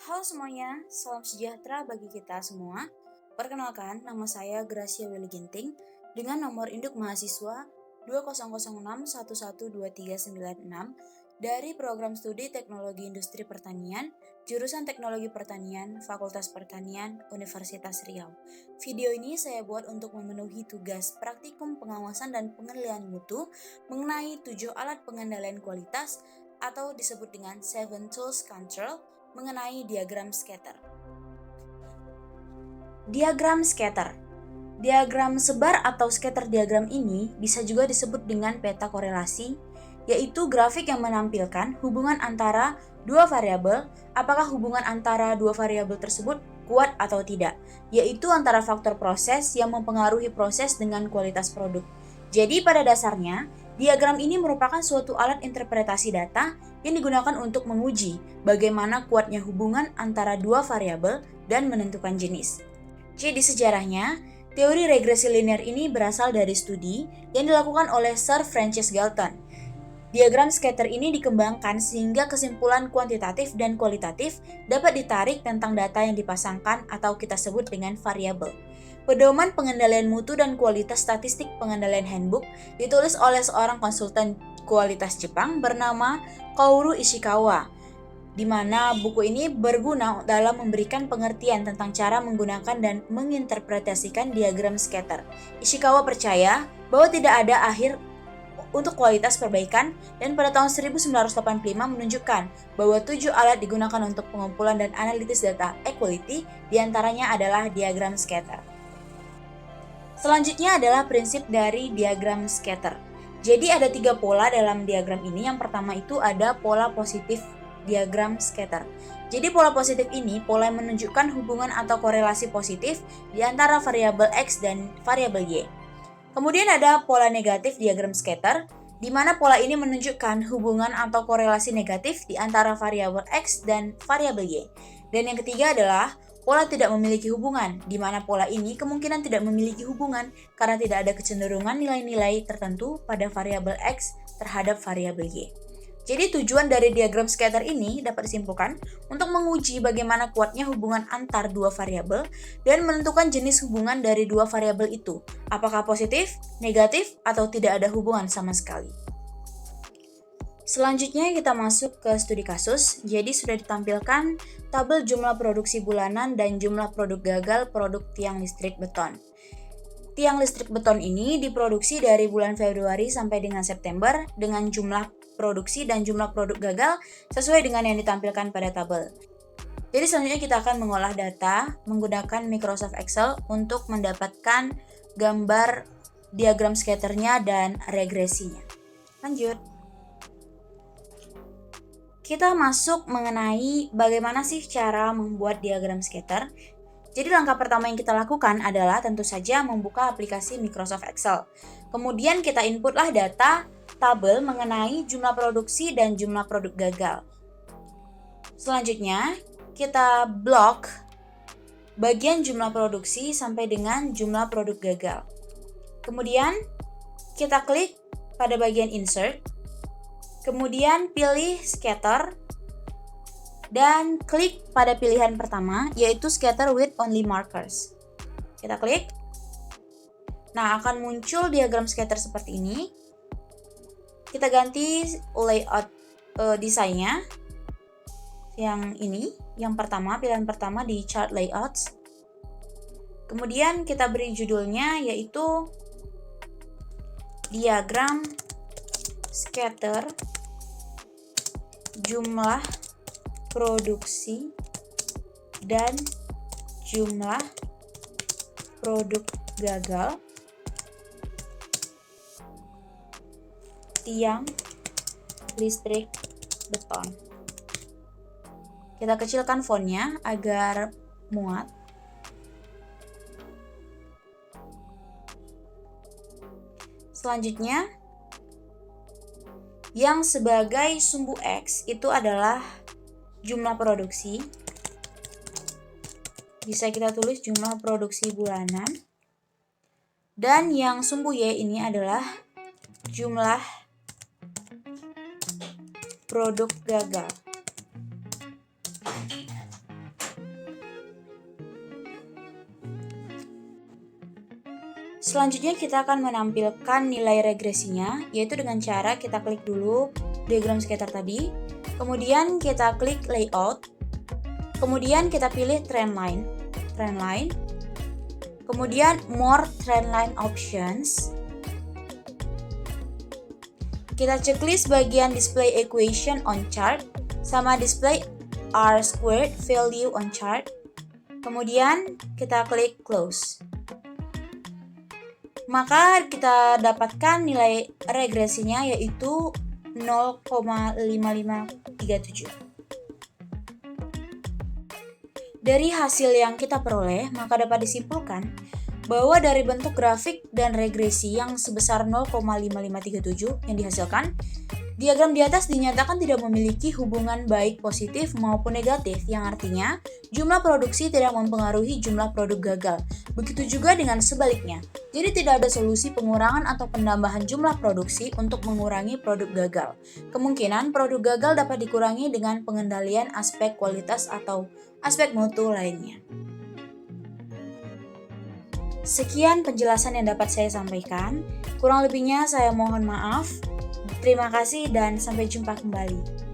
Halo semuanya, salam sejahtera bagi kita semua. Perkenalkan, nama saya Gracia Willy Ginting dengan nomor induk mahasiswa 2006112396 dari Program Studi Teknologi Industri Pertanian, Jurusan Teknologi Pertanian, Fakultas Pertanian, Universitas Riau. Video ini saya buat untuk memenuhi tugas praktikum pengawasan dan penilaian mutu mengenai 7 alat pengendalian kualitas atau disebut dengan 7 Tools Control mengenai diagram scatter. Diagram scatter. Diagram sebar atau scatter diagram ini bisa juga disebut dengan peta korelasi, yaitu grafik yang menampilkan hubungan antara dua variabel, apakah hubungan antara dua variabel tersebut kuat atau tidak, yaitu antara faktor proses yang mempengaruhi proses dengan kualitas produk. Jadi pada dasarnya, diagram ini merupakan suatu alat interpretasi data yang digunakan untuk menguji bagaimana kuatnya hubungan antara dua variabel dan menentukan jenis. Jadi sejarahnya, teori regresi linear ini berasal dari studi yang dilakukan oleh Sir Francis Galton. Diagram scatter ini dikembangkan sehingga kesimpulan kuantitatif dan kualitatif dapat ditarik tentang data yang dipasangkan atau kita sebut dengan variabel. Pedoman pengendalian mutu dan kualitas statistik pengendalian handbook ditulis oleh seorang konsultan kualitas Jepang bernama Kaoru Ishikawa, di mana buku ini berguna dalam memberikan pengertian tentang cara menggunakan dan menginterpretasikan diagram scatter. Ishikawa percaya bahwa tidak ada akhir untuk kualitas perbaikan dan pada tahun 1985 menunjukkan bahwa 7 alat digunakan untuk pengumpulan dan analisis data equality, diantaranya adalah diagram scatter. Selanjutnya adalah prinsip dari diagram scatter. Jadi ada 3 pola dalam diagram ini. Yang pertama itu ada pola positif diagram scatter. Jadi pola positif ini pola yang menunjukkan hubungan atau korelasi positif di antara variabel X dan variabel Y. Kemudian ada pola negatif diagram scatter, di mana pola ini menunjukkan hubungan atau korelasi negatif di antara variabel X dan variabel Y. Dan yang ketiga adalah pola tidak memiliki hubungan, di mana pola ini kemungkinan tidak memiliki hubungan karena tidak ada kecenderungan nilai-nilai tertentu pada variabel X terhadap variabel Y. Jadi tujuan dari diagram scatter ini dapat disimpulkan untuk menguji bagaimana kuatnya hubungan antar dua variabel dan menentukan jenis hubungan dari dua variabel itu, apakah positif, negatif, atau tidak ada hubungan sama sekali. Selanjutnya kita masuk ke studi kasus. Jadi sudah ditampilkan tabel jumlah produksi bulanan dan jumlah produk gagal produk tiang listrik beton. Tiang listrik beton ini diproduksi dari bulan Februari sampai dengan September dengan jumlah produksi dan jumlah produk gagal sesuai dengan yang ditampilkan pada tabel. Jadi selanjutnya kita akan mengolah data menggunakan Microsoft Excel untuk mendapatkan gambar diagram scatternya dan regresinya. Lanjut. Kita masuk mengenai bagaimana sih cara membuat diagram scatter. Jadi langkah pertama yang kita lakukan adalah tentu saja membuka aplikasi Microsoft Excel. Kemudian kita inputlah data tabel mengenai jumlah produksi dan jumlah produk gagal. Selanjutnya, kita blok bagian jumlah produksi sampai dengan jumlah produk gagal. Kemudian, kita klik pada bagian insert. Kemudian pilih scatter dan klik pada pilihan pertama, yaitu scatter with only markers. Kita klik. Nah, akan muncul diagram scatter seperti ini. Kita ganti layout desainnya. Yang ini, yang pertama, pilihan pertama di chart layouts. Kemudian kita beri judulnya yaitu diagram scatter jumlah produksi dan jumlah produk gagal tiang listrik beton. Kita kecilkan fontnya agar muat. Selanjutnya, yang sebagai sumbu X itu adalah jumlah produksi. Bisa kita tulis jumlah produksi bulanan. Dan yang sumbu Y ini adalah jumlah produk gagal. Selanjutnya kita akan menampilkan nilai regresinya, yaitu dengan cara kita klik dulu diagram scatter tadi, kemudian kita klik layout, kemudian kita pilih trendline, kemudian more trendline options. Kita checklist bagian display equation on chart sama display R squared value on chart. Kemudian kita klik close. Maka kita dapatkan nilai regresinya yaitu 0,5537. Dari hasil yang kita peroleh, maka dapat disimpulkan bahwa dari bentuk grafik dan regresi yang sebesar 0,5537 yang dihasilkan, diagram di atas dinyatakan tidak memiliki hubungan baik positif maupun negatif, yang artinya jumlah produksi tidak mempengaruhi jumlah produk gagal. Begitu juga dengan sebaliknya. Jadi tidak ada solusi pengurangan atau penambahan jumlah produksi untuk mengurangi produk gagal. Kemungkinan produk gagal dapat dikurangi dengan pengendalian aspek kualitas atau aspek mutu lainnya. Sekian penjelasan yang dapat saya sampaikan. Kurang lebihnya saya mohon maaf. Terima kasih dan sampai jumpa kembali.